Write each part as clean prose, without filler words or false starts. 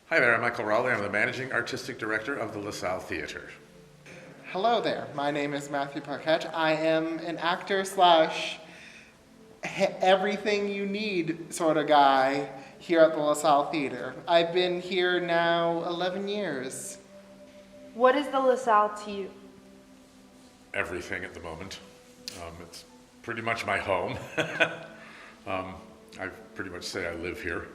Hi there, I'm Michael Rowley. I'm the Managing Artistic Director of the Lasalle Theatre. Hello there, my name is Matthew Paquette. I am an actor slash everything you need sort of guy here at the Lasalle Theatre. I've been here now 11 years. What is the Lasalle to you? Everything at the moment. It's pretty much my home. I pretty much say I live here.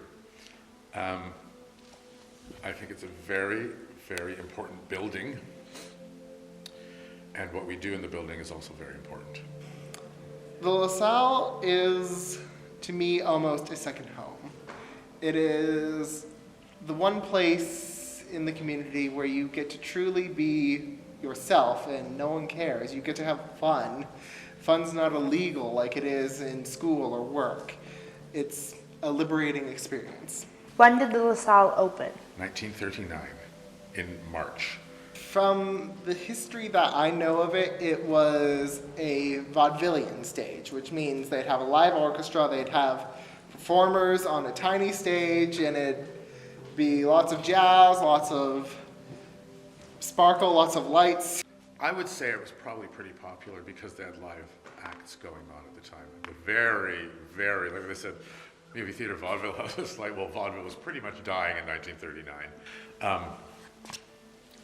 I think it's a very, very important building. And what we do in the building is also very important. The Lasalle is, to me, almost a second home. It is the one place in the community where you get to truly be yourself and no one cares. You get to have fun. Fun's not illegal like it is in school or work. It's a liberating experience. When did the Lasalle open? 1939, in March. From the history that I know of it, it was a vaudevillian stage, which means they'd have a live orchestra, they'd have performers on a tiny stage, and it'd be lots of jazz, lots of sparkle, lots of lights. I would say it was probably pretty popular because they had live acts going on at the time. Very, very, like I said, movie theater vaudeville was like, well, vaudeville was pretty much dying in 1939.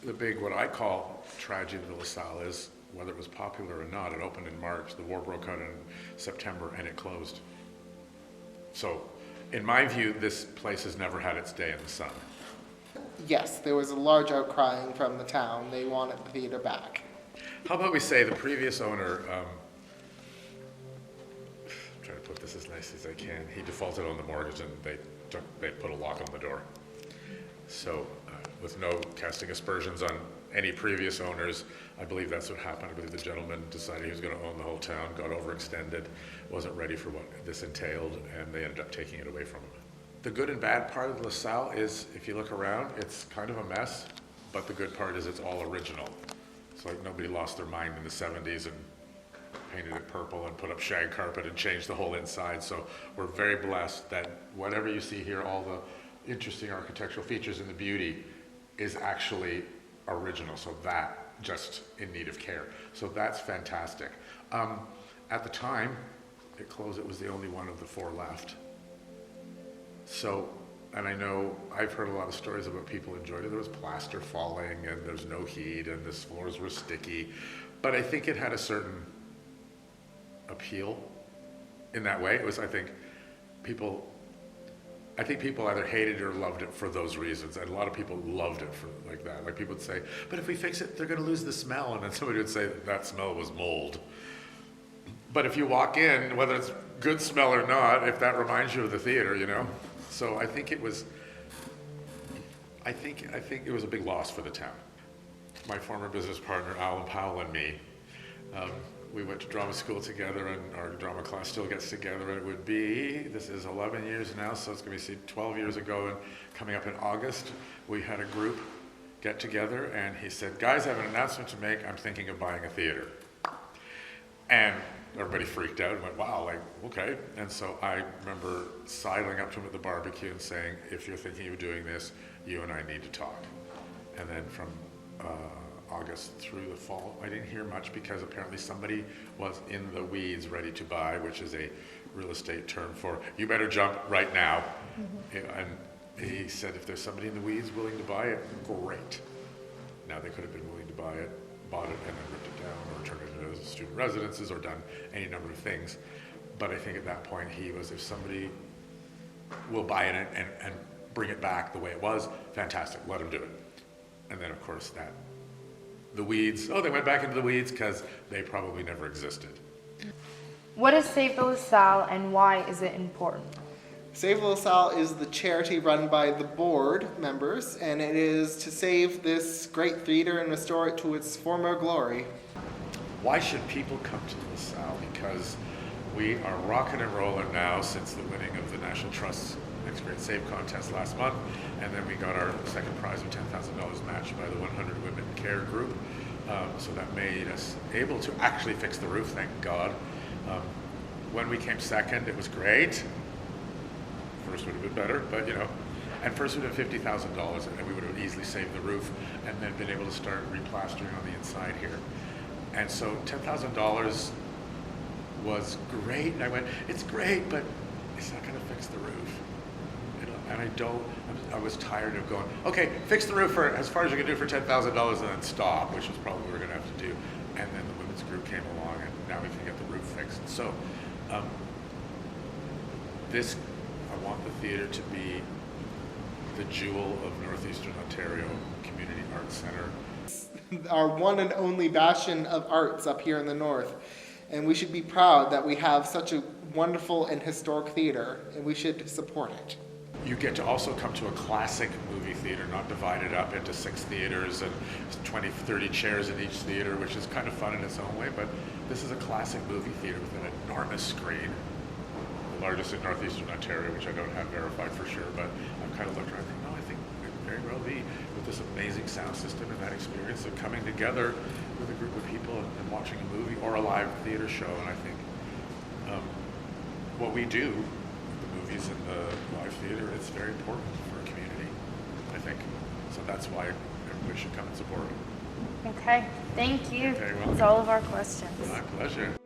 The big, what I call tragedy of the Lasalle is, whether it was popular or not, it opened in March, the war broke out in September, and it closed. So, in my view, this place has never had its day in the sun. Yes, there was a large outcrying from the town. They wanted the theater back. How about we say the previous owner, try to put this as nice as I can, he defaulted on the mortgage and they put a lock on the door. So with no casting aspersions on any previous owners, I believe that's what happened. I believe the gentleman decided he was going to own the whole town, got overextended, wasn't ready for what this entailed, and they ended up taking it away from him. The good and bad part of LaSalle is, if you look around, it's kind of a mess, but the good part is it's all original. It's like nobody lost their mind in the 70s and painted it purple and put up shag carpet and changed the whole inside. So we're very blessed that whatever you see here, all the interesting architectural features and the beauty is actually original. So that just in need of care. So that's fantastic. At the time it closed, it was the only one of the four left. So, and I know I've heard a lot of stories about people enjoyed it. There was plaster falling and there's no heat and the floors were sticky. But I think it had a certain appeal in that way. It was, I think people either hated it or loved it for those reasons. And a lot of people loved it for like that. Like people would say, but if we fix it, they're gonna lose the smell. And then somebody would say that smell was mold. But if you walk in, whether it's good smell or not, if that reminds you of the theater, you know? So I think it was a big loss for the town. My former business partner, Alan Powell, and me, we went to drama school together, and our drama class still gets together, and it would be, this is 11 years now, so it's gonna be 12 years ago, and coming up in August, we had a group get together, and he said, guys, I have an announcement to make, I'm thinking of buying a theater. And everybody freaked out and went, wow, like, okay. And so I remember sidling up to him at the barbecue and saying, if you're thinking of doing this, you and I need to talk. And then from August through the fall, I didn't hear much because apparently somebody was in the weeds ready to buy, which is a real estate term for, you better jump right now. Mm-hmm. And he said, if there's somebody in the weeds willing to buy it, great. Now they could have been willing to buy it, bought it, and then ripped it down or turned it into student residences or done any number of things. But I think at that point he was, if somebody will buy it and bring it back the way it was, fantastic, let him do it. And then of course the weeds, they went back into the weeds because they probably never existed. What is Save the Lasalle and why is it important? Save the Lasalle is the charity run by the board members, and it is to save this great theater and restore it to its former glory. Why should people come to LaSalle? Because we are rocking and rolling now since the winning of the National Trust's Next Great Save contest last month, and then we got our second prize of $10,000 matched by the 100 Women Care Group. So that made us able to actually fix the roof, thank God. When we came second, it was great. First would have been better, but you know. And first we'd have $50,000, and we would have easily saved the roof, and then been able to start replastering on the inside here. And so $10,000 was great, and I went, it's great, but it's not gonna fix the roof. And I was tired of going, okay, fix the roof for as far as you can do for $10,000 and then stop, which was probably what we were gonna have to do. And then the women's group came along, and now we can get the roof fixed. So, I want the theater to be the jewel of Northeastern Ontario Community Arts Center. Our one and only bastion of arts up here in the north. And we should be proud that we have such a wonderful and historic theater, and we should support it. You get to also come to a classic movie theater, not divided up into 6 theaters and 20, 30 chairs in each theater, which is kind of fun in its own way, but this is a classic movie theater with an enormous screen, the largest in Northeastern Ontario, which I don't have verified for sure, but I'm kind of looking around and thinking, no, I think it could very well be with this amazing sound system and that experience of coming together with a group of people and watching a movie or a live theater show. And I think what we do, the movies and the live theater, it's very important for a community, I think. So that's why everybody should come and support it. Okay, thank you. Okay, well, That's all of our questions. My pleasure.